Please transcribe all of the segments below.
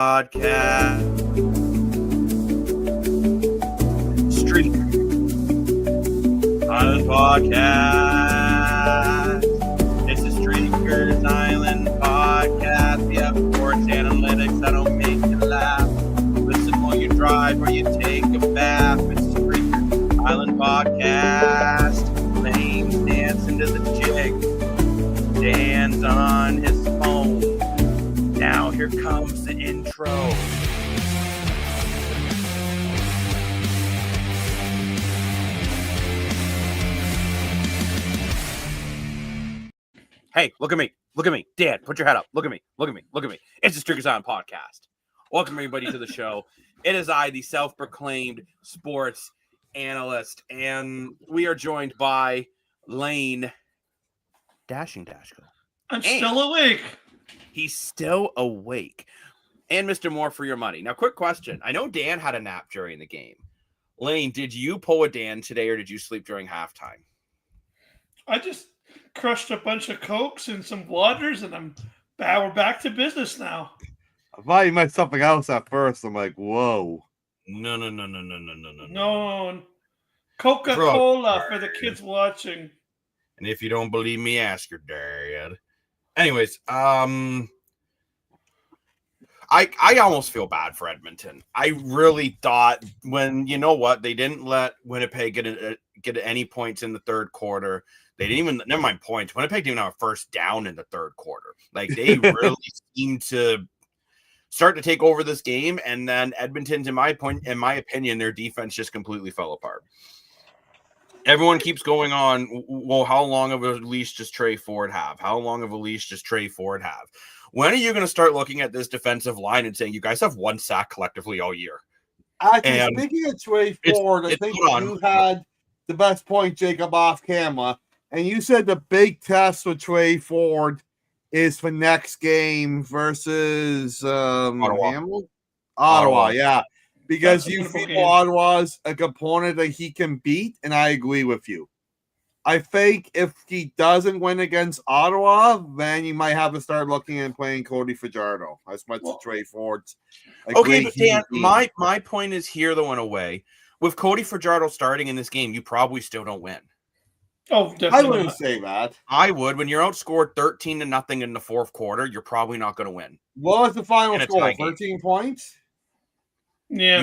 Podcast Street Island Podcast. It's a Streakers Island Podcast. We have sports analytics that'll make you laugh. Listen while you drive or you take a bath. It's a Streakers Island Podcast. Lane's dancing to the jig. Dan's on his phone. Now here comes the intro. Hey, look at me. Look at me. Dan, put your head up. Look at me. Look at me. Look at me. It's the Streakers On Podcast. Welcome, everybody, to the show. It is I, the self-proclaimed sports analyst, and we are joined by Lane Dashing Dashko. I'm still awake. He's still awake. And Mr. More for your money. Now, quick question. I know Dan had a nap during the game. Lane, did you pull a Dan today or did you sleep during halftime? I just crushed a bunch of Cokes and some waters, and we're back to business now. I thought you meant something else at first. I'm like, whoa. No. Coca-Cola for the kids watching. And if you don't believe me, ask your dad. Anyways, I almost feel bad for Edmonton. I really thought they didn't let Winnipeg get any points in the third quarter. They didn't even, never mind points. Winnipeg didn't even have a first down in the third quarter. Like, they really seemed to start to take over this game, and then Edmonton's, in my opinion, their defense just completely fell apart. Everyone keeps going on, well, how long of a leash does Trey Ford have? How long of a leash does Trey Ford have? When are you going to start looking at this defensive line and saying, you guys have one sack collectively all year? Actually, speaking of Trey Ford, I think you had the best point, Jacob, off camera, and you said the big test with Trey Ford is for next game versus Ottawa, yeah. Because you feel Ottawa's a component that he can beat, and I agree with you. I think if he doesn't win against Ottawa, then you might have to start looking and playing Cody Fajardo as much as Trey Ford's. Okay, but Dan, my point is here, though, in a way. With Cody Fajardo starting in this game, you probably still don't win. Oh, definitely. I wouldn't say that. I would. When you're outscored 13-0 in the fourth quarter, you're probably not going to win. What was the final score? 13 points? Yeah.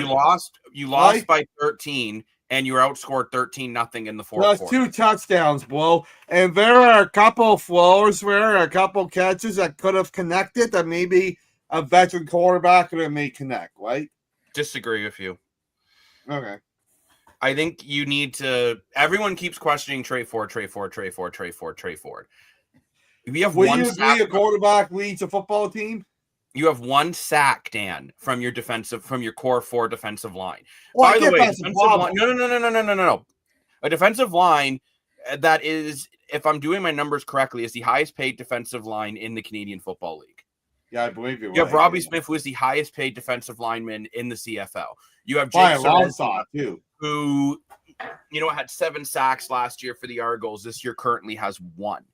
You lost by 13, and you were outscored 13-0 in the fourth quarter. That's 2 touchdowns, Bo. And there are a couple of flows a couple of catches that could have connected that maybe a veteran quarterback could have made connect, right? Disagree with you. Okay. I think you need to – everyone keeps questioning Trey Ford. We have Would one you sack. agree a quarterback leads a football team? You have one sack, Dan, from your core 4 defensive line. Well, by the way, defensive line, no. A defensive line that is, if I'm doing my numbers correctly, is the highest paid defensive line in the Canadian Football League. Yeah, I believe you're right. You have Robbie Smith, who is the highest paid defensive lineman in the CFL. You have Jake Jake Sorrento, too, who, had 7 sacks last year for the Argos. This year currently has 1.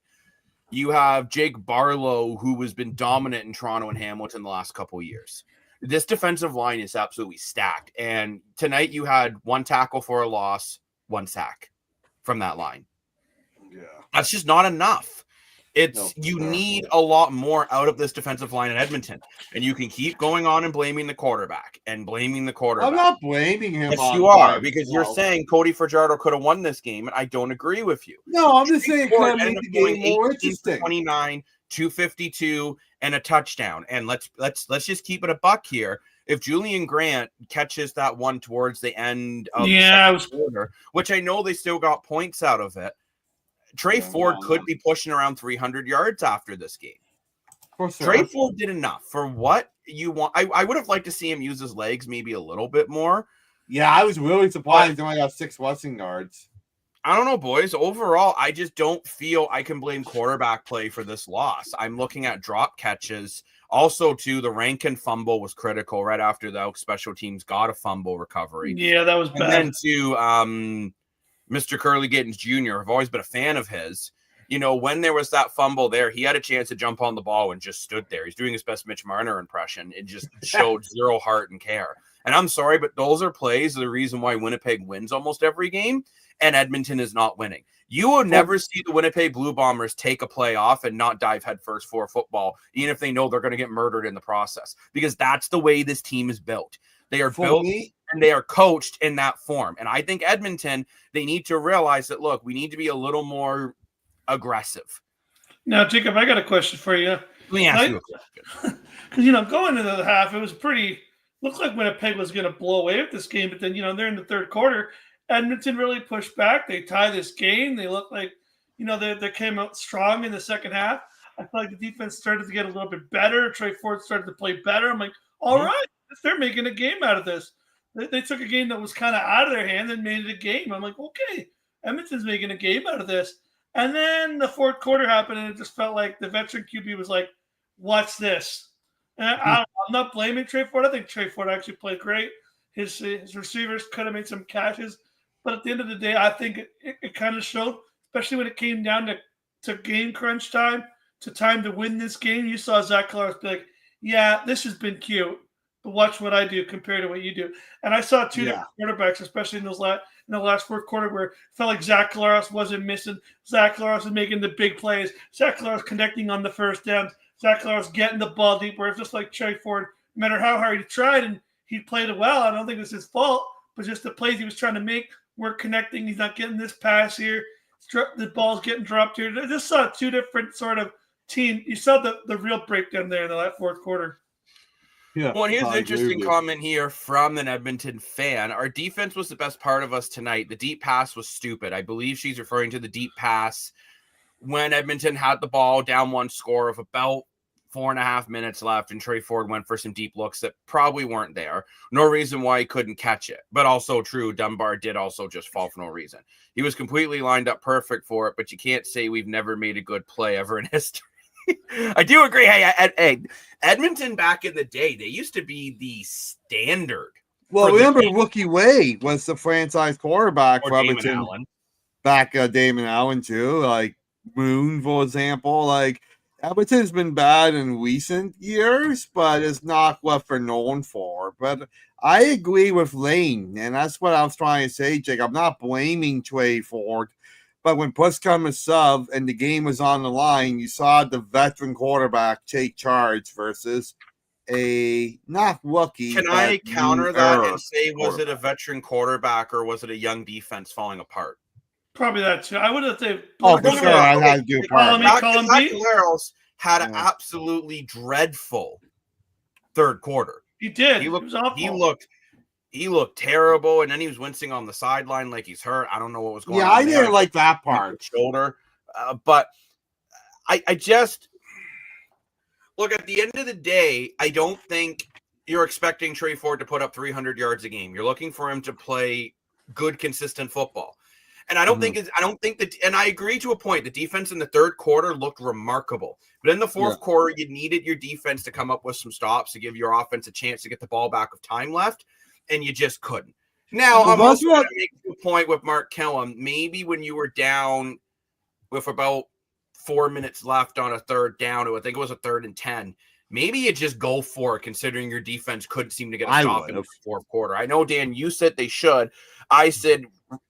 You have Jake Barlow, who has been dominant in Toronto and Hamilton the last couple of years. This defensive line is absolutely stacked. And tonight you had 1 tackle for a loss, 1 sack from that line. Yeah. That's just not enough. You need a lot more out of this defensive line in Edmonton. And you can keep going on and blaming the quarterback. I'm not blaming him. Yes, you are, because you're saying Cody Fajardo could have won this game, and I don't agree with you. No, I'm just saying it could have made the game more interesting. 29, 252, and a touchdown. And let's just keep it a buck here. If Julian Grant catches that one towards the end of the second quarter, which I know they still got points out of it, Trey Ford could be pushing around 300 yards after this game. For sure. Trey Ford did enough for what you want. I would have liked to see him use his legs maybe a little bit more. Yeah, I was really surprised he only got 6 rushing yards. I don't know, boys. Overall, I just don't feel I can blame quarterback play for this loss. I'm looking at drop catches. Also, too, the Rankin fumble was critical right after the Elks special teams got a fumble recovery. Yeah, that was bad. And then, too, Mr. Curly Gittens Jr., I've always been a fan of his. when there was that fumble there, he had a chance to jump on the ball and just stood there. He's doing his best Mitch Marner impression. It just showed zero heart and care. And I'm sorry, but those are plays the reason why Winnipeg wins almost every game, and Edmonton is not winning. You will never see the Winnipeg Blue Bombers take a play off and not dive headfirst for football, even if they know they're going to get murdered in the process, because that's the way this team is built. They are built and they are coached in that form. And I think Edmonton, they need to realize that, look, we need to be a little more aggressive. Now, Jacob, I got a question for you. Let me ask you a question. Because, going into the half, it was looked like Winnipeg was going to blow away with this game. But then, they're in the third quarter. Edmonton really pushed back. They tie this game. They look like, they came out strong in the second half. I feel like the defense started to get a little bit better. Trey Ford started to play better. I'm like, all right, they're making a game out of this. They took a game that was kind of out of their hand and made it a game. I'm like, okay, Edmonton's making a game out of this. And then the fourth quarter happened, and it just felt like the veteran QB was like, what's this? And I'm not blaming Trey Ford. I think Trey Ford actually played great. His receivers could have made some catches. But at the end of the day, I think it kind of showed, especially when it came down to game crunch time, to time to win this game. You saw Zach Collaros be like, yeah, this has been cute, but watch what I do compared to what you do. And I saw two different quarterbacks, especially in the last fourth quarter, where it felt like Zach Collaros wasn't missing. Zach Collaros was making the big plays. Zach Collaros connecting on the first down. Zach Collaros getting the ball deep, where it's just like Trey Ford, no matter how hard he tried, and he played it well. I don't think it was his fault, but just the plays he was trying to make weren't connecting. He's not getting this pass here. The ball's getting dropped here. I just saw two different sort of team. You saw the real breakdown there in that fourth quarter. Yeah. Well, here's an interesting comment here from an Edmonton fan. Our defense was the best part of us tonight. The deep pass was stupid. I believe she's referring to the deep pass when Edmonton had the ball down one score of about 4.5 minutes left, and Trey Ford went for some deep looks that probably weren't there. No reason why he couldn't catch it, but also true, Dunbar did also just fall for no reason. He was completely lined up perfect for it, but you can't say we've never made a good play ever in history. I do agree. Hey, Edmonton back in the day, they used to be the standard. Well, remember Rookie Wade was the franchise quarterback for Edmonton. Back Damon Allen too, like Moon, for example. Like Edmonton's been bad in recent years, but it's not what they're known for. But I agree with Lane, and that's what I was trying to say, Jake. I'm not blaming Trey Ford. But when push come to shove and the game was on the line, you saw the veteran quarterback take charge versus a not rookie. Can I counter that and say, was it a veteran quarterback or was it a young defense falling apart? Probably that too. I would have said. Oh, for sure, I had to do part. Collaros had an absolutely dreadful third quarter. He did. He looked awful. He looked terrible, and then he was wincing on the sideline like he's hurt. I don't know what was going on. Yeah, I didn't like that part. Shoulder. But I just look, at the end of the day, I don't think you're expecting Trey Ford to put up 300 yards a game. You're looking for him to play good, consistent football. And I don't think that, and I agree to a point, the defense in the third quarter looked remarkable. But in the fourth quarter, you needed your defense to come up with some stops to give your offense a chance to get the ball back with time left. And you just couldn't. Now, I'm also going to make a point with Mark Killam. Maybe when you were down with about 4 minutes left on a third down, I think it was a 3rd and 10, maybe you just go for it, considering your defense couldn't seem to get a stop in the fourth quarter. I know, Dan, you said they should. I said,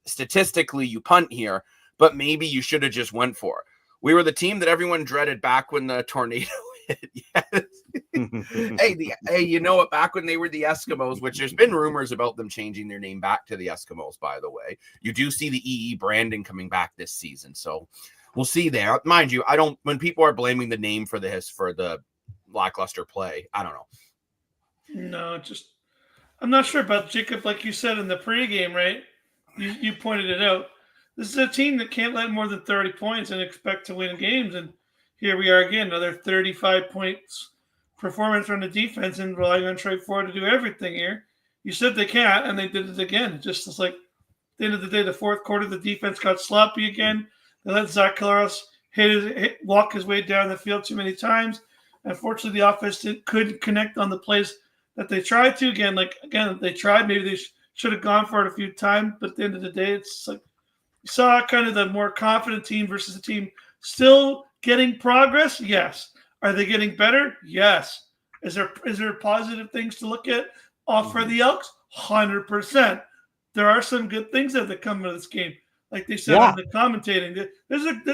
statistically, you punt here, but maybe you should have just went for it. We were the team that everyone dreaded back when the tornado hit. Yes. Hey, you know what? Back when they were the Eskimos, which there's been rumors about them changing their name back to the Eskimos, by the way. You do see the EE branding coming back this season, so we'll see there. Mind you, I don't. When people are blaming the name for the lackluster play, I don't know. No, I'm not sure about Jacob. Like you said in the pregame, right? You pointed it out. This is a team that can't let more than 30 points and expect to win games, and here we are again, another 35 points performance from the defense and relying on Trey Ford to do everything here. You said they can't, and they did it again. It's like at the end of the day, the fourth quarter, the defense got sloppy again. They let Zach Collaros walk his way down the field too many times. Unfortunately, the offense couldn't connect on the plays that they tried to. Again, they tried. Maybe they should have gone for it a few times, but at the end of the day, it's like you saw kind of the more confident team versus a team Still getting progress? Yes. Are they getting better? Yes. Is there positive things to look at for the Elks? 100%. There are some good things that come out of this game. Like they said on the commentating,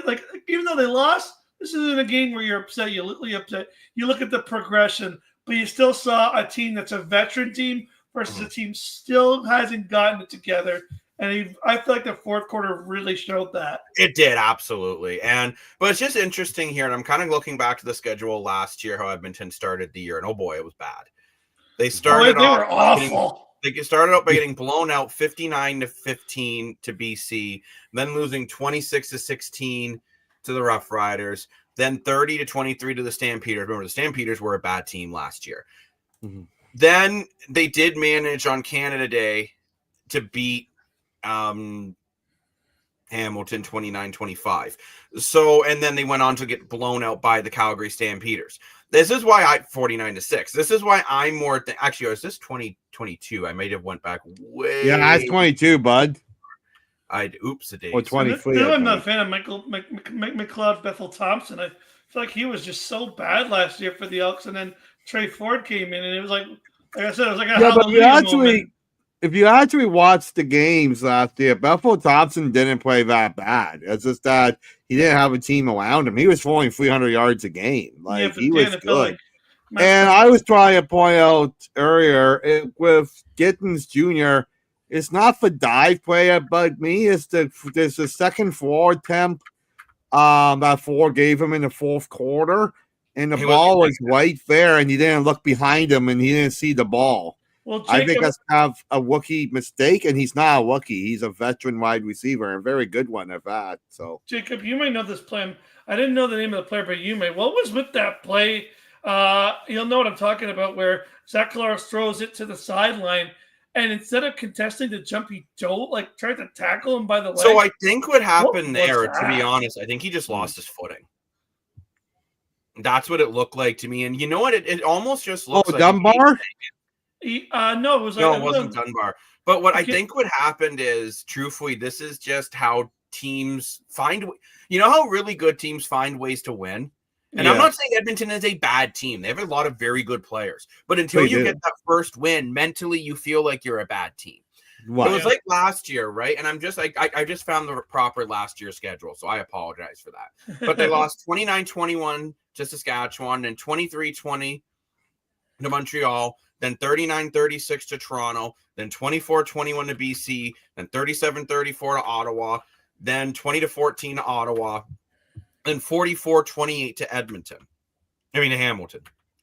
like even though they lost, this isn't a game where you're upset. You're literally upset. You look at the progression, but you still saw a team that's a veteran team versus a team still hasn't gotten it together. And I feel like the fourth quarter really showed that. It did, absolutely. But it's just interesting here, and I'm kind of looking back to the schedule last year, how Edmonton started the year, and oh boy, it was bad. They were awful. They started out by getting blown out 59-15 to BC, then losing 26-16 to the Rough Riders, then 30-23 to the Stampeders. Remember, the Stampeders were a bad team last year. Mm-hmm. Then they did manage on Canada Day to beat Hamilton 29-25. So, and then they went on to get blown out by the Calgary Stampeders. This is why 49-6. This is why I'm more actually, was this 2022? I may have went back way. Yeah, that's 22, bud. Oops, a day. Or 23. I'm not a fan of McLeod Bethel Thompson. I feel like he was just so bad last year for the Elks, and then Trey Ford came in, and it was like I said, it was like a Hallelujah moment. If you actually watched the games last year, Bethel Thompson didn't play that bad. It's just that he didn't have a team around him. He was throwing 300 yards a game. Like, he was good. And I was trying to point out earlier, with Gittins Jr., it's not the dive player, but me, it's the second forward attempt that Ford gave him in the fourth quarter. And the ball was right there, and he didn't look behind him, and he didn't see the ball. Well, Jacob, I think that's kind of a rookie mistake, and he's not a rookie. He's a veteran wide receiver, a very good one at that. So, Jacob, you might know this play. I didn't know the name of the player, but you may. What was with that play? You'll know what I'm talking about, where Zach Collaros throws it to the sideline, and instead of contesting the jump, he tried to tackle him by the leg. So I think what happened there, to be honest, I think he just lost his footing. That's what it looked like to me. And you know what? It almost just looks like Dunbar? No, it was like it wasn't Dunbar. But what I think what happened is, truthfully, this is just how teams find. You know how really good teams find ways to win. And I'm not saying Edmonton is a bad team. They have a lot of very good players. But until you get that first win, mentally you feel like you're a bad team. Wow. It was like last year, right? And I'm just like, I just found the proper last year's schedule, so I apologize for that. But they lost 29-21 to Saskatchewan, and 23-20 to Montreal, then 39-36 to Toronto, then 24-21 to BC, then 37-34 to Ottawa, then 20-14 to Ottawa, then 44-28 to Hamilton.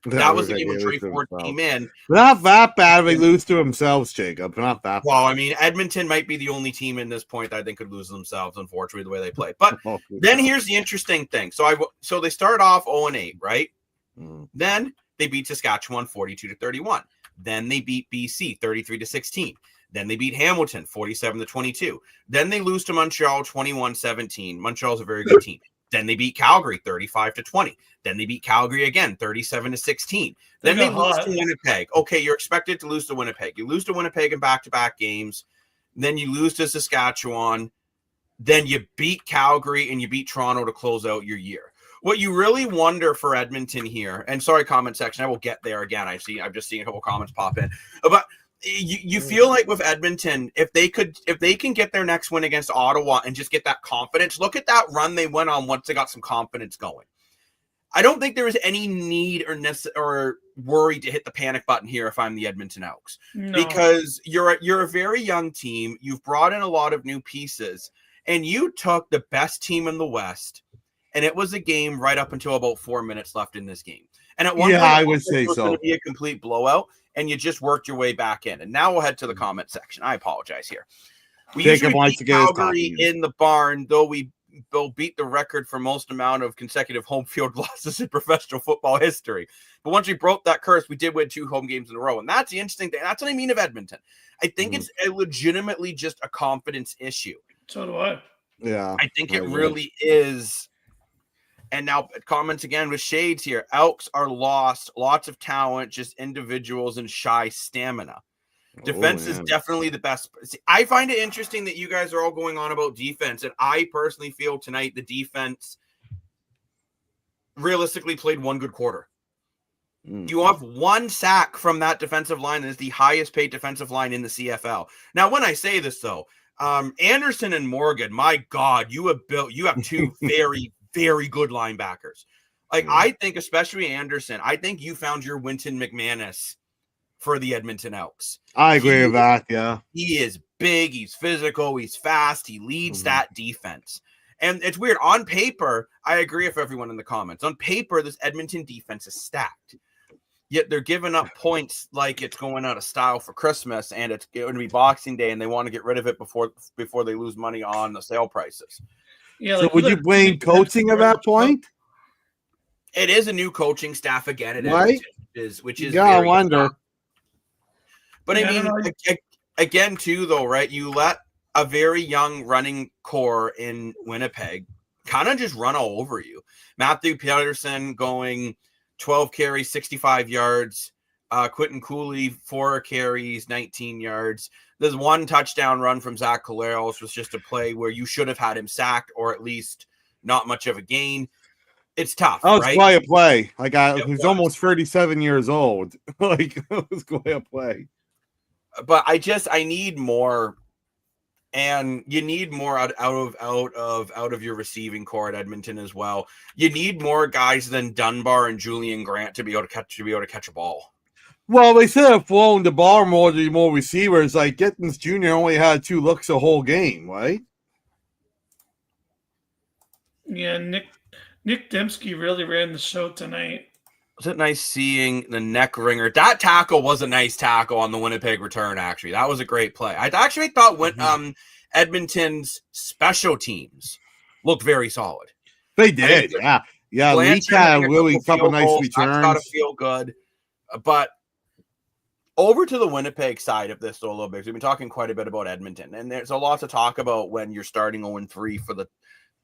That was the game when Trey Ford came in. Not that bad. They lose to themselves, Jacob. Not that bad. Well, I mean, Edmonton might be the only team in this point that I think could lose themselves, unfortunately, the way they play. But then here's the interesting thing. So they start off 0-8, right? Then they beat Saskatchewan 42-31. Then they beat BC 33-16. Then they beat Hamilton 47-22. Then they lose to Montreal 21-17. Montreal's a very good team. Then they beat Calgary 35-20. Then they beat Calgary again 37-16. Then they lose to Winnipeg. Okay, you're expected to lose to Winnipeg. You lose to Winnipeg in back-to-back games. Then you lose to Saskatchewan. Then you beat Calgary and you beat Toronto to close out your year. What you really wonder for Edmonton here, and sorry, comment section, I will get there again. I've just seen a couple comments pop in, but you feel like with Edmonton, if they can get their next win against Ottawa and just get that confidence, look at that run they went on once they got some confidence going. I don't think there is any need or worry to hit the panic button here if I'm the Edmonton Elks, because you're a very young team. You've brought in a lot of new pieces, and you took the best team in the West, and it was a game right up until about 4 minutes left in this game. And at one point, I would say it was going to be a complete blowout, and you just worked your way back in. And now we'll head to the comment section. I apologize here. We usually beat Calgary in the barn, though they'll beat the record for most amount of consecutive home field losses in professional football history. But once we broke that curse, we did win 2 home games in a row. And that's the interesting thing. That's what I mean of Edmonton. I think it's legitimately just a confidence issue. So do I. Yeah. I think it really is. And now comments again with shades here. Elks are lost. Lots of talent, just individuals and shy stamina. Defense is definitely the best. See, I find it interesting that you guys are all going on about defense. And I personally feel tonight the defense realistically played one good quarter. You have one sack from that defensive line that is the highest paid defensive line in the CFL. Now, when I say this, though, Anderson and Morgan, my God, you have two very, very good linebackers. I think, especially Anderson, I think you found your Wynton McManus for the Edmonton Elks. I agree with that, yeah. He is big, he's physical, he's fast, he leads that defense. And it's weird. On paper, I agree with everyone in the comments. On paper, this Edmonton defense is stacked. Yet they're giving up points like it's going out of style for Christmas, and it's going to be Boxing Day, and they want to get rid of it before they lose money on the sale prices. Yeah. So would you blame coaching at that point? It is a new coaching staff again. It right? is, which is. Yeah, I wonder. But I mean, again, too, though, right? You let a very young running core in Winnipeg kind of just run all over you. Matthew Peterson going 12 carries, 65 yards. Quentin Cooley, 4 carries, 19 yards. There's one touchdown run from Zach Collaros was just a play where you should have had him sacked or at least not much of a gain. It's tough, that was right? quite a play. He's almost 37 years old. It was quite a play. But I need more. And you need more out of your receiving core at Edmonton as well. You need more guys than Dunbar and Julian Grant to be able to catch a ball. Well, they should have flown the ball more to more receivers. Like Gittins Jr. only had 2 looks the whole game, right? Yeah, Nick Dembski really ran the show tonight. Was it nice seeing the neck ringer? That tackle was a nice tackle on the Winnipeg return, actually. That was a great play. I actually thought Edmonton's special teams looked very solid. They did, yeah. Yeah, Lee had a really couple nice returns. That's got to feel good. But over to the Winnipeg side of this, though, a little bit. We've been talking quite a bit about Edmonton, and there's a lot to talk about when you're starting 0-3 for the,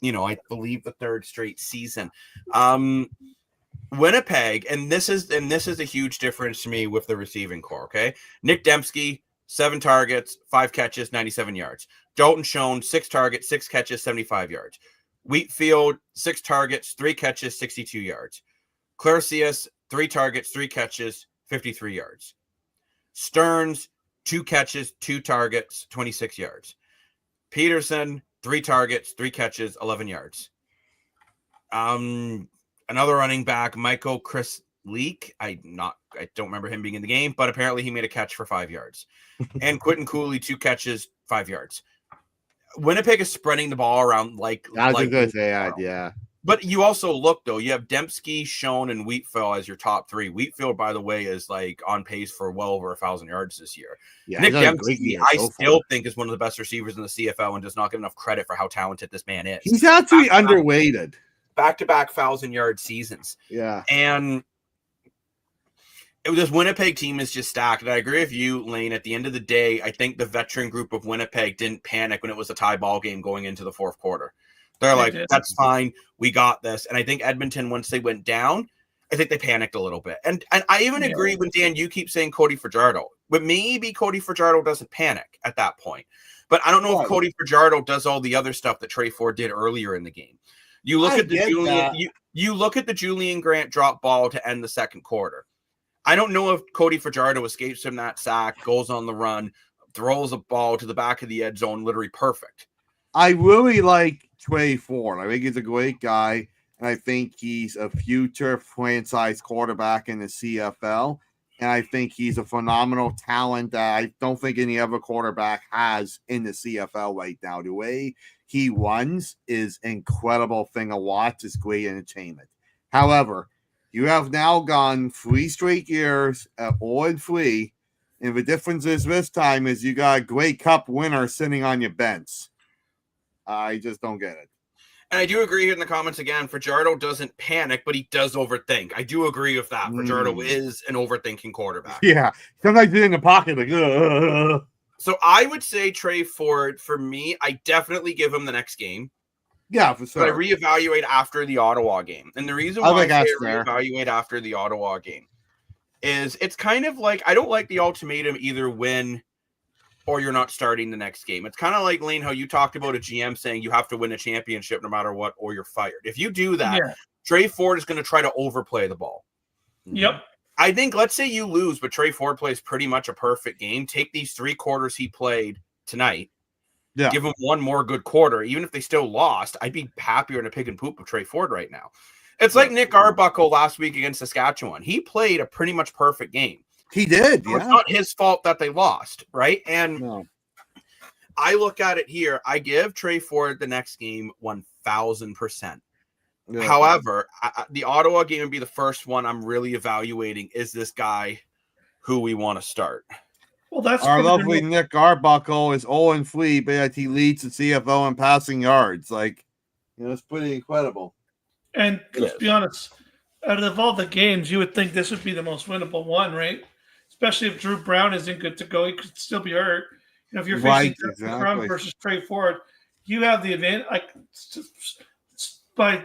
I believe the 3rd straight season. Winnipeg, and this is a huge difference to me with the receiving core. Okay, Nick Dembski, 7 targets, 5 catches, 97 yards. Dalton Schoen, 6 targets, 6 catches, 75 yards. Wheatfield, 6 targets, 3 catches, 62 yards. Clarcius, 3 targets, 3 catches, 53 yards. Stearns, 2 catches, 2 targets, 26 yards. Peterson, 3 targets, 3 catches, 11 yards. Another running back, Michael Chris Leak. I don't remember him being in the game, but apparently he made a catch for 5 yards. And Quentin Cooley, 2 catches, 5 yards. Winnipeg is spreading the ball around like yeah. But you also look, though, you have Dembski, Schoen, and Wheatfield as your top 3. Wheatfield, by the way, is on pace for well over 1,000 yards this year. Yeah, Nick Dembski, I still think is one of the best receivers in the CFL and does not get enough credit for how talented this man is. He's actually underweighted. Back-to-back 1,000-yard seasons. Yeah. And this Winnipeg team is just stacked. And I agree with you, Lane. At the end of the day, I think the veteran group of Winnipeg didn't panic when it was a tie ball game going into the 4th quarter. They're like, that's fine. We got this. And I think Edmonton, once they went down, I think they panicked a little bit. And I even agree with Dan, you keep saying Cody Fajardo. But maybe Cody Fajardo doesn't panic at that point. But I don't know if Cody Fajardo does all the other stuff that Trey Ford did earlier in the game. You look at the Julian Grant drop ball to end the 2nd quarter. I don't know if Cody Fajardo escapes from that sack, goes on the run, throws a ball to the back of the end zone, literally perfect. I really like Trey Ford. I think he's a great guy, and I think he's a future franchise quarterback in the CFL. And I think he's a phenomenal talent that I don't think any other quarterback has in the CFL right now. The way he runs is incredible thing to watch. It's great entertainment. However, you have now gone 3 straight years at 0-3, and the difference is this time is you got a Grey Cup winner sitting on your bench. I just don't get it. And I do agree in the comments again, Fajardo doesn't panic, but he does overthink. I do agree with that. Fajardo is an overthinking quarterback. Yeah. Sometimes he's in the pocket like, ugh. So I would say Trey Ford, for me, I definitely give him the next game. Yeah, for sure. But I reevaluate after the Ottawa game. And the reason why I reevaluate after the Ottawa game is it's kind of like, I don't like the ultimatum either win or you're not starting the next game. It's kind of like, Lane, how you talked about a GM saying you have to win a championship no matter what, or you're fired. If you do that, Trey Ford is going to try to overplay the ball. Yep. I think, let's say you lose, but Trey Ford plays pretty much a perfect game. Take these 3 quarters he played tonight. Yeah. Give him one more good quarter. Even if they still lost, I'd be happier in a pig and poop of Trey Ford right now. It's like Nick Arbuckle last week against Saskatchewan. He played a pretty much perfect game. He did. So it's not his fault that they lost, right? And I look at it here. I give Trey Ford the next game 1,000%. Yeah. However, the Ottawa game would be the first one I'm really evaluating. Is this guy who we want to start? Well, that's our lovely Nick Arbuckle is 0-3, but yet he leads the CFL in passing yards. Like, it's pretty incredible. And let's be honest, out of all the games, you would think this would be the most winnable one, right? Especially if Drew Brown isn't good to go, he could still be hurt. If you're facing Drew Brown versus Trey Ford, you have the advantage. By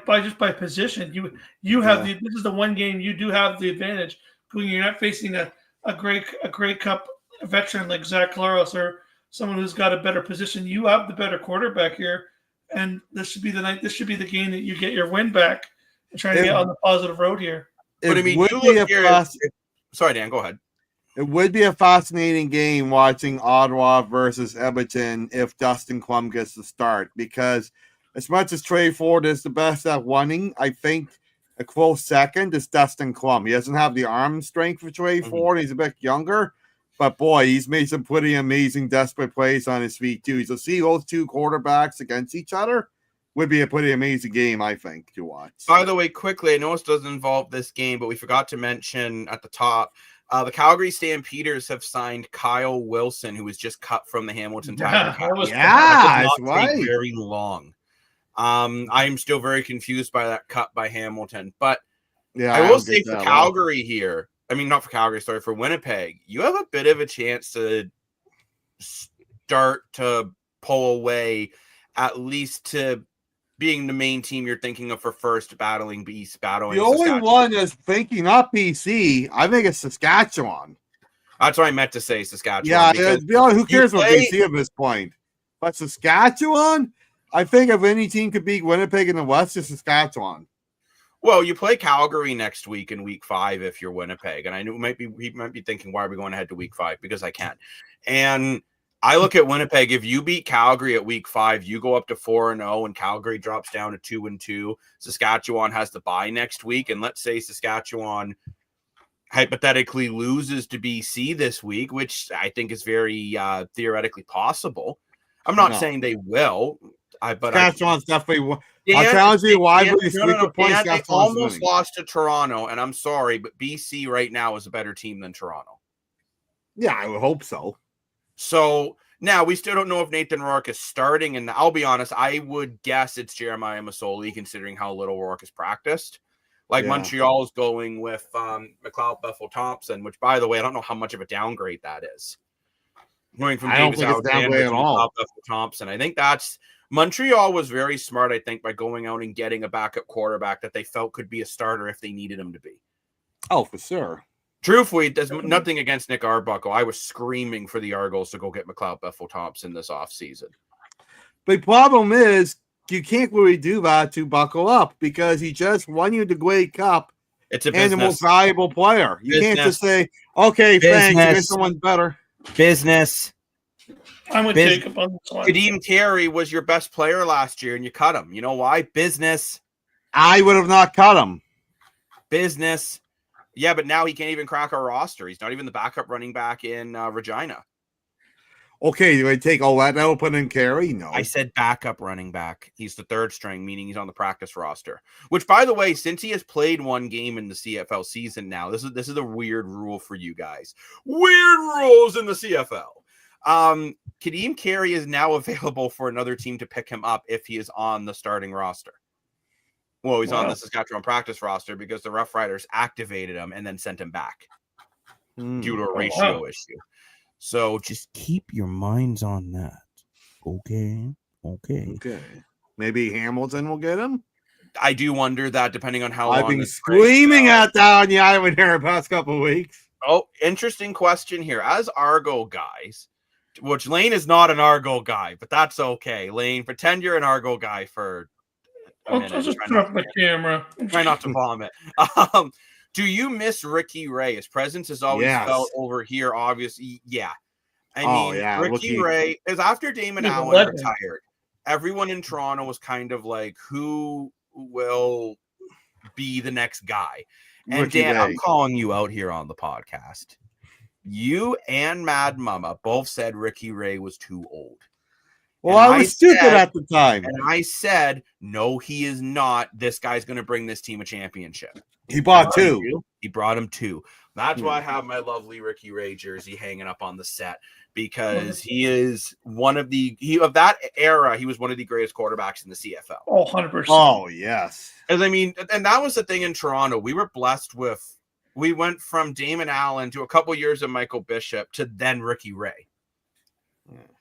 position, you have this is the one game you do have the advantage. You're not facing a Grey Cup veteran like Zach Claros or someone who's got a better position. You have the better quarterback here, and this should be the night. This should be the game that you get your win back and try to get on the positive road here. But I mean, sorry, Dan, go ahead. It would be a fascinating game watching Ottawa versus Edmonton if Dustin Clum gets the start, because as much as Trey Ford is the best at running, I think a close second is Dustin Clum. He doesn't have the arm strength for Trey Ford. He's a bit younger, but boy, he's made some pretty amazing desperate plays on his feet too. So see those 2 quarterbacks against each other would be a pretty amazing game, I think, to watch. By the way, quickly, I know this doesn't involve this game, but we forgot to mention at the top, the Calgary Stampeders have signed Kyle Wilson, who was just cut from the Hamilton Tiger. That's right. Very long. I'm still very confused by that cut by Hamilton, but I will say for Calgary here, I mean, not for Calgary, sorry, for Winnipeg, you have a bit of a chance to start to pull away, at least to being the main team you're thinking of for first, battling The only one that's thinking up BC, I think it's Saskatchewan. That's what I meant to say, Saskatchewan. Yeah, who cares about BC at this point? But Saskatchewan, I think if any team could beat Winnipeg in the West, it's Saskatchewan. Well, you play Calgary next week in week 5 if you're Winnipeg. And I know he might be thinking, why are we going ahead to week 5? Because I can. And I look at Winnipeg. If you beat Calgary at week 5, you go up to 4-0 and Calgary drops down to 2-2. Saskatchewan has the bye next week. And let's say Saskatchewan hypothetically loses to BC this week, which I think is very theoretically possible. I'm not saying they will. Saskatchewan's definitely. I'll challenge you why they almost lost to Toronto, and I'm sorry, but BC right now is a better team than Toronto. Yeah, I would hope so. So now we still don't know if Nathan Rourke is starting, and I'll be honest, I would guess it's Jeremiah Masoli, considering how little Rourke has practiced. Montreal is going with McLeod Bethel-Thompson, which, by the way, I don't know how much of a downgrade that is. Going from Davis Alexander to McLeod Bethel-Thompson, I think that's. Montreal was very smart, I think, by going out and getting a backup quarterback that they felt could be a starter if they needed him to be. Oh, for sure. Truthfully, there's nothing against Nick Arbuckle. I was screaming for the Argos to go get McLeod Bethel-Thompson this offseason. The problem is you can't really do that to buckle up because he just won you the Grey Cup. It's a business. And the most valuable player. You can't just say, okay, thanks, get someone better. Business. I'm with Jacob on this one. Kadeem Carey was your best player last year, and you cut him. You know why? Business. I would have not cut him. Business. Yeah, but now he can't even crack our roster. He's not even the backup running back in Regina. Okay, do I take all that out, put in Carey? No. I said backup running back. He's the 3rd string, meaning he's on the practice roster. Which, by the way, since he has played 1 game in the CFL season now, this is a weird rule for you guys. Weird rules in the CFL. Kadeem Carey is now available for another team to pick him up if he is on the starting roster. Well, he's on the Saskatchewan practice roster because the Rough Riders activated him and then sent him back due to a ratio issue. So just keep your minds on that. Okay. Maybe Hamilton will get him? I do wonder that, depending on how long. I've been screaming at that on the island here the past couple of weeks. Oh, interesting question here. As Argo guys, which Lane is not an Argo guy, but that's okay. Lane, pretend you're an Argo guy for I'll just turn off my camera. Try not to vomit. Do you miss Ricky Ray? His presence has always felt over here, obviously. Yeah. I mean, Ricky Ray is after Damon Allen retired. Everyone in Toronto was kind of like, who will be the next guy? And Ricky Dan, Ray. I'm calling you out here on the podcast. You and Mad Mama both said Ricky Ray was too old. Well, I was stupid at the time. And I said, no, he is not. This guy's going to bring this team a championship. He brought two. He brought him two. That's why I have my lovely Ricky Ray jersey hanging up on the set, because he is one of of that era. He was one of the greatest quarterbacks in the CFL. Oh, 100%. Oh, yes. And I mean, and that was the thing in Toronto. We were blessed with, we went from Damon Allen to a couple years of Michael Bishop to then Ricky Ray.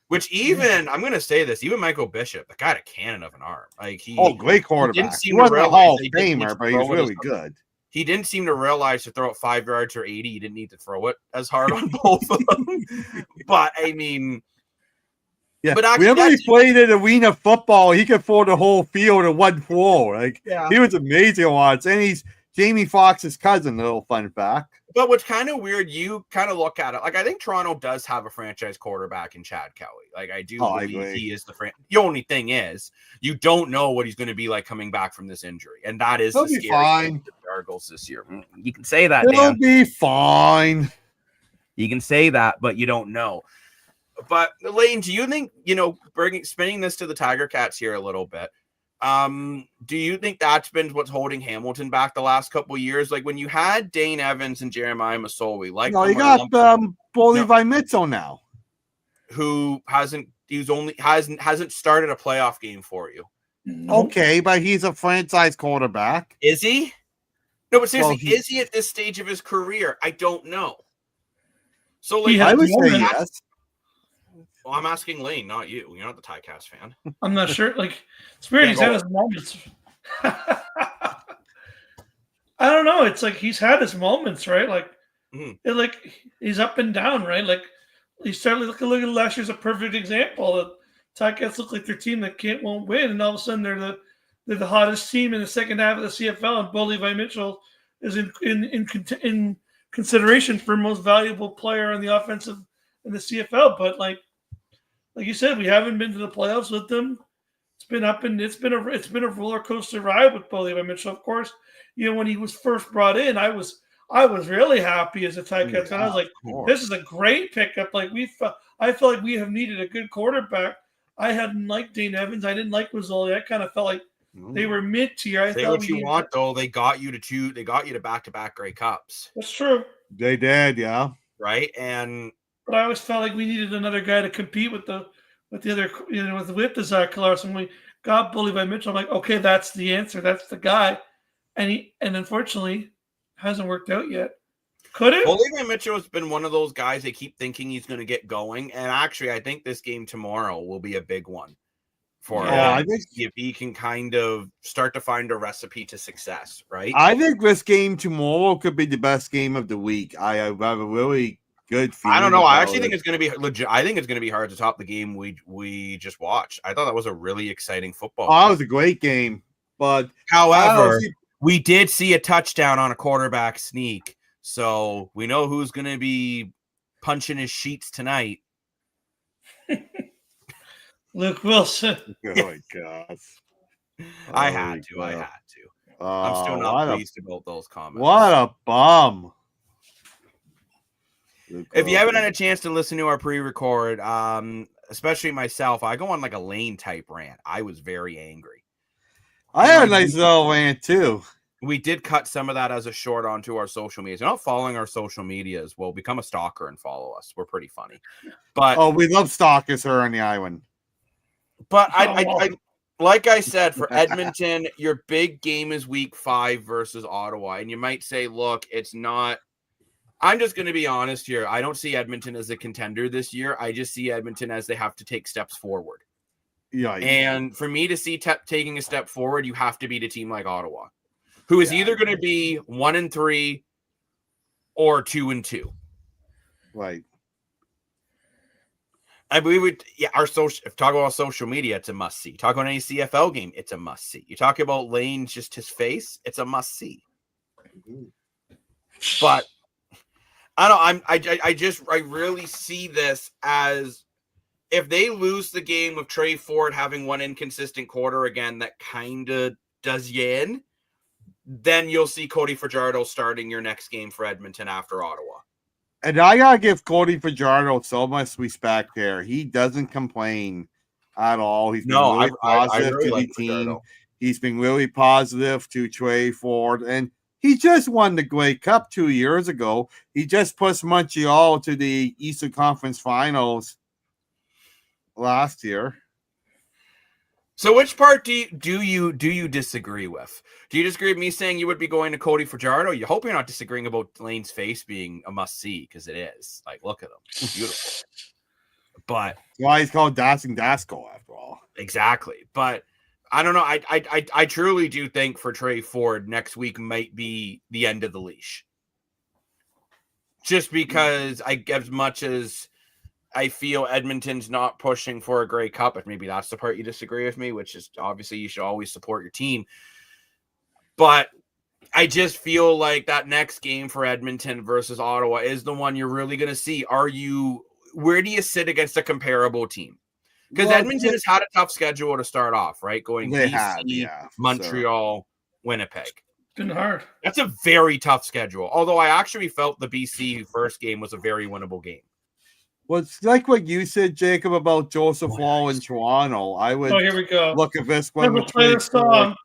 Which even, I'm going to say this, even Michael Bishop, the guy had a cannon of an arm. Like great quarterback. He wasn't a Hall of Famer, but he was really good. He didn't seem to realize to throw it 5 yards or 80. He didn't need to throw it as hard on both of them. But, I mean... Yeah, but actually, whenever he played at arena football, he could throw the whole field in one throw. Like, he was amazing once. And he's Jamie Foxx's cousin, a little fun fact. But what's kind of weird, you kind of look at it. Like, I think Toronto does have a franchise quarterback in Chad Kelly. Like, I do believe he is the only thing is, you don't know what he's going to be like coming back from this injury. And that is the scary thing with the Argos this year. You can say that, He'll be fine. You can say that, but you don't know. But, Lane, do you think, spinning this to the Tiger Cats here a little bit, do you think that's been what's holding Hamilton back the last couple of years? Like when you had Dane Evans and Jeremiah Masoli, like you got Bo Levi Mitchell now, who hasn't started a playoff game for you. Okay, but he's a franchise quarterback. Is he? No, but seriously, is he at this stage of his career? I don't know. So like, I would say yes. Well, I'm asking Lane, not you. You're not the Ticats fan. I'm not sure. Like, Spirit's had his moments. I don't know. It's like he's had his moments, right? Like, he's up and down, right? Like, you start looking at last year's a perfect example. The Ticats look like their team that won't win, and all of a sudden they're the hottest team in the second half of the CFL, and Bo Levi Mitchell is in consideration for most valuable player in the offensive in the CFL. But like you said, we haven't been to the playoffs with them. It's been a roller coaster ride with Bo Levi Mitchell. Of course, when he was first brought in, I was really happy as a Ticats fan. I was like, this is a great pickup. Like I felt like we have needed a good quarterback. I hadn't liked Dane Evans. I didn't like Mazzoli. I kind of felt like they were mid-tier. Say what you want, though. They got you to back-to-back Grey Cups. That's true. They did, yeah. Right, but I always felt like we needed another guy to compete with the other, with the Zach Larson. We got Bo Levi Mitchell. I'm like, okay, that's the answer. That's the guy, and unfortunately hasn't worked out yet. Could it? Bo Levi Mitchell has been one of those guys they keep thinking he's going to get going, and actually, I think this game tomorrow will be a big one for him. I think if he can kind of start to find a recipe to success, right? I think this game tomorrow could be the best game of the week. I have a really good feeling. I don't know. I actually think it's going to be legit. I think it's going to be hard to top the game we just watched. I thought that was a really exciting football. Oh, it was a great game. But however, we did see a touchdown on a quarterback sneak. So we know who's going to be punching his sheets tonight. Luke Wilson. Oh my gosh. I had to. I'm still not pleased about those comments. What a bum. If you haven't had a chance to listen to our pre-record, especially myself, I go on like a Lane type rant. I was very angry. I had a nice little rant too. We did cut some of that as a short onto our social media. You're not following our social medias. Well, become a stalker and follow us. We're pretty funny. But we love stalkers here on the island. But I like I said, for Edmonton, your big game is week 5 versus Ottawa. And you might say, look, it's not. I'm just going to be honest here. I don't see Edmonton as a contender this year. I just see Edmonton as they have to take steps forward. Yeah. And for me to see taking a step forward, you have to beat a team like Ottawa, who is either going to be 1-3 or 2-2. Right. I believe our social. If talk about social media, it's a must see. Talk about any CFL game, it's a must see. You talk about Lane, just his face, it's a must see. But I don't. I really see this as if they lose the game with Trey Ford having one inconsistent quarter again, that kind of does you in. Then you'll see Cody Fajardo starting your next game for Edmonton after Ottawa. And I gotta give Cody Fajardo so much respect there. He doesn't complain at all. He's been really positive really to the team. Fajardo. He's been really positive to Trey Ford. And he just won the Grey Cup 2 years ago. He just pushed Montreal to the Eastern Conference Finals last year. So which part do you disagree with? Do you disagree with me saying you would be going to Cody Fajardo? You hope you're not disagreeing about Lane's face being a must-see, because it is. Like, look at him. It's beautiful. But why he's called Dancing Dasco after all. Exactly. But I don't know. I truly do think for Trey Ford, next week might be the end of the leash. Just because as much as I feel Edmonton's not pushing for a Grey Cup, if maybe that's the part you disagree with me, which is obviously you should always support your team. But I just feel like that next game for Edmonton versus Ottawa is the one you're really going to see. Where do you sit against a comparable team? Because Edmonton has had a tough schedule to start off, right? Going BC, Montreal, Winnipeg. Been hard. That's a very tough schedule. Although I actually felt the BC first game was a very winnable game. Well, it's like what you said, Jacob, about Joseph Wall in Toronto. I would here we go. Look at this one. We'll play the song.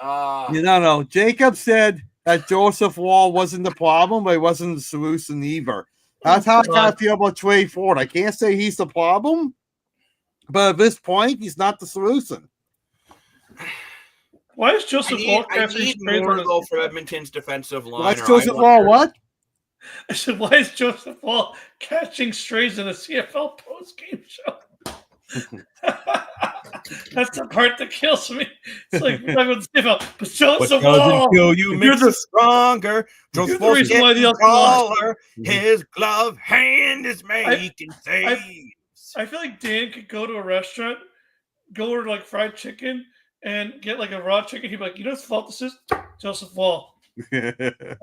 No. Jacob said that Joseph Wall wasn't the problem, but he wasn't the solution either. That's how I kind of feel about Trey Ford. I can't say he's the problem, but at this point, he's not the solution. Why is Joseph Wall catching more to go for Edmonton's defensive line? What's Joseph Wall? What? I said, why is Joseph Wall catching strays in a CFL post-game show? That's the part that kills me. It's like we're talking about the CFL, but Joseph Wall, kill you makes you stronger. Joseph Wall is getting taller. His glove hand is making saves. I feel like Dan could go to a restaurant, go order like fried chicken, and get like a raw chicken. He'd be like, you know whose fault this is? Joseph Wall.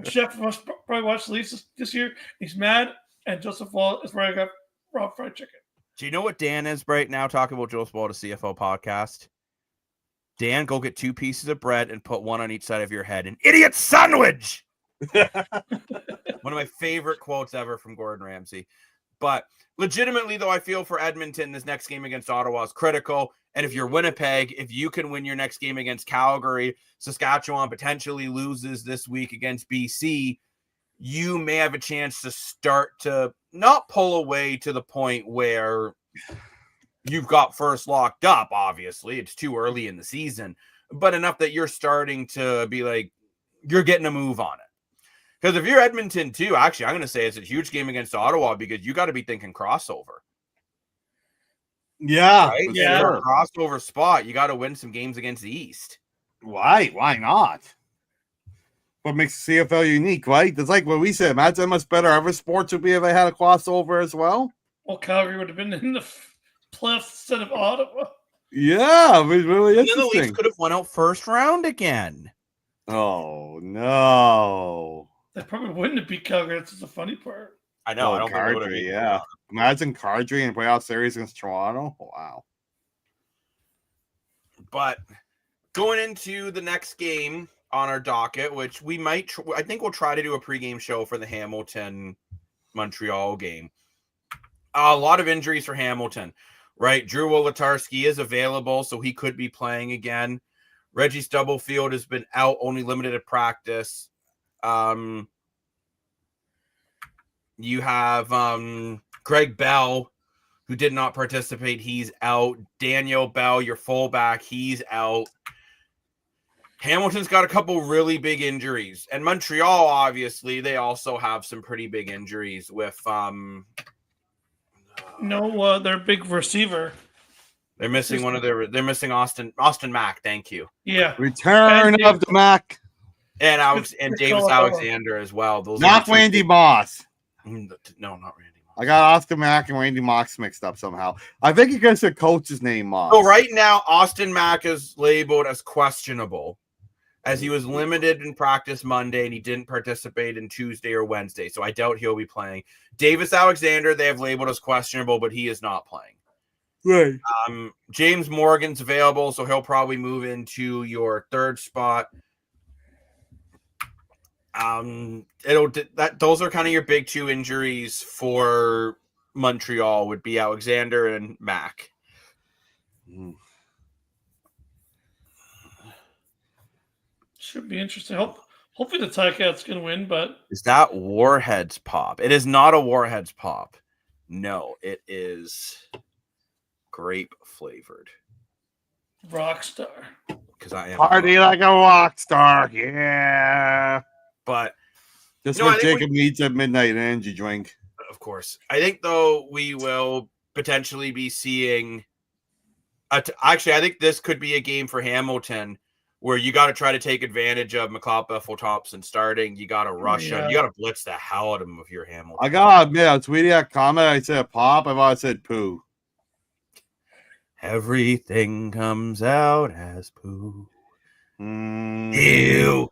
Chef must probably watch the Leafs this year. He's mad, and Joseph Wall is where I got raw fried chicken. Do you know what Dan is right now talking about Joseph Wall to CFL podcast? Dan, go get 2 pieces of bread and put one on each side of your head. An idiot sandwich! One of my favorite quotes ever from Gordon Ramsay. But legitimately, though, I feel for Edmonton, this next game against Ottawa is critical. And if you're Winnipeg, if you can win your next game against Calgary, Saskatchewan potentially loses this week against BC, you may have a chance to start to not pull away to the point where you've got first locked up, obviously. It's too early in the season, but enough that you're starting to be like, you're getting a move on it. Because if you're Edmonton too, actually, I'm going to say it's a huge game against Ottawa because you got to be thinking crossover. Yeah. Right? Yeah. For a crossover spot, you got to win some games against the East. Why? Why not? What makes the CFL unique, right? It's like what we said. Imagine how much better other sports would be if they had a crossover as well. Well, Calgary would have been in the playoffs instead of Ottawa. Yeah, it was really interesting. The Leafs could have won out first round again. Oh, no. They probably wouldn't have beat Calgary. That's the funny part. I know. I don't Cardry, yeah. Imagine Cardry in playoff series against Toronto. Wow. But going into the next game on our docket, which we might, I think we'll try to do a pregame show for the Hamilton-Montreal game. A lot of injuries for Hamilton, right? Drew Wolodarski is available, so he could be playing again. Reggie Stubblefield has been out, only limited at practice. You have Greg Bell, who did not participate. He's out. Daniel Bell, your fullback, he's out. Hamilton's got a couple really big injuries. And Montreal, obviously, they also have some pretty big injuries with their big receiver. They're missing they're missing Austin Mack, thank you. Yeah. Return of the Mack. And Davis Alexander as well. Those not Randy Moss. No, not Randy Moss. I got Oscar Mack and Randy Moss mixed up somehow. I think he gets the coach's name, Moss. So right now, Austin Mack is labeled as questionable, as he was limited in practice Monday and he didn't participate in Tuesday or Wednesday. So I doubt he'll be playing. Davis Alexander, they have labeled as questionable, but he is not playing. Right. James Morgan's available, so he'll probably move into your third spot. Those are kind of your big two injuries for Montreal would be Alexander and Mack. Should be interesting. Hopefully the Ticats can win, but is that Warheads pop? It is not a Warheads pop. No, it is grape flavored. Rockstar. Because I am party like a rock star, yeah. But just what Jacob needs a midnight energy drink. Of course. I think, though, we will potentially be seeing actually, I think this could be a game for Hamilton where you got to try to take advantage of McLeod Bethel-Thompson starting. You got to rush him. You got to blitz the hell out of him if you're Hamilton. I got to admit, I was reading that comment. I said pop. I thought I said poo. Everything comes out as poo. Ew.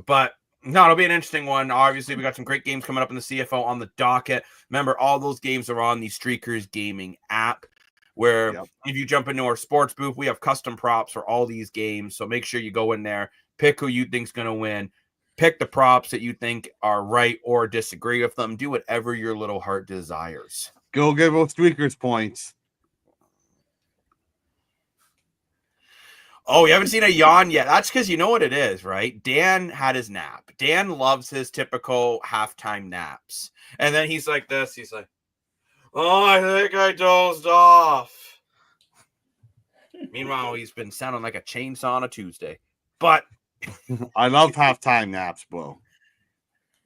But no, it'll be an interesting one. Obviously, we got some great games coming up in the CFL on the docket. Remember, all those games are on the Streakers Gaming app, where if you jump into our sports booth, we have custom props for all these games. So make sure you go in there, pick who you think's going to win, pick the props that you think are right or disagree with them. Do whatever your little heart desires. Go give those Streakers points. Oh, you haven't seen a yawn yet. That's because you know what it is, right? Dan had his nap. Dan loves his typical halftime naps. And then he's like this. He's like, oh, I think I dozed off. Meanwhile, he's been sounding like a chainsaw on a Tuesday. But I love halftime naps, bro.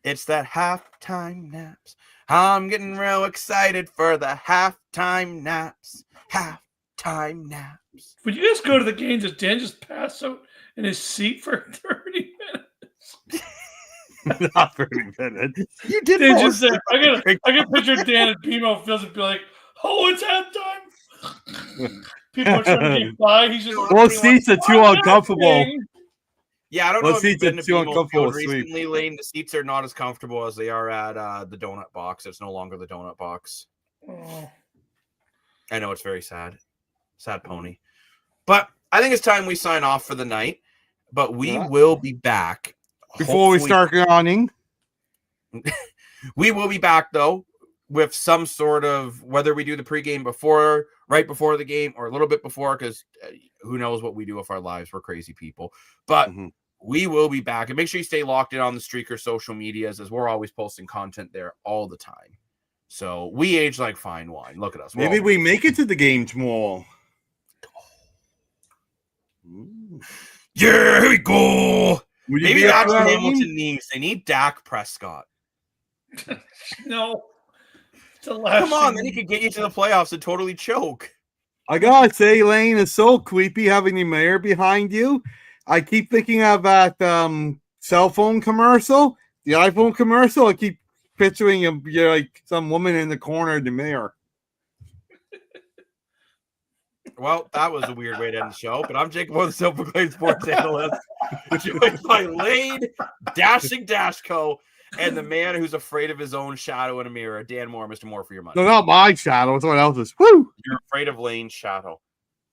It's that halftime naps. I'm getting real excited for the halftime naps. Halftime naps. When you guys go to the game, does Dan just pass out in his seat for 30 minutes? Not 30 minutes. You did just say, I can picture Dan at BMO Fields and be like, oh, it's halftime. People are trying to get by. He's just those seats are too uncomfortable. Yeah, I don't know if you've been to too uncomfortable recently, Lane. The seats are not as comfortable as they are at the donut box. It's no longer the donut box. Oh. I know, it's very sad. Sad pony. But I think it's time we sign off for the night. But we will be back. Before we start yawning. We will be back, though, with some sort of, whether we do the pregame right before the game, or a little bit before, because who knows what we do with our lives. We're crazy people. But we will be back. And make sure you stay locked in on the Streaker social medias, as we're always posting content there all the time. So we age like fine wine. Look at us. Maybe we make it to the game tomorrow. Yeah, here we go. Maybe that's what Hamilton needs. They need Dak Prescott. No. Come on, then he could get you to the playoffs and totally choke. I gotta say, Lane, is so creepy having the mayor behind you. I keep thinking of that cell phone commercial, the iPhone commercial. I keep picturing you're like some woman in the corner of the mayor. Well, that was a weird way to end the show, but I'm Jacob, the self-proclaimed sports analyst, joined by Lane, Dashing Dashco, and the man who's afraid of his own shadow in a mirror, Dan Moore. Mr. Moore, for your money. No, not my shadow. It's someone else's. Woo! You're afraid of Lane's shadow.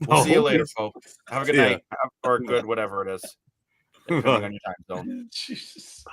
We'll see you later, folks. Have a good night. Or good, whatever it is. Depending on your time zone. Jesus. Bye.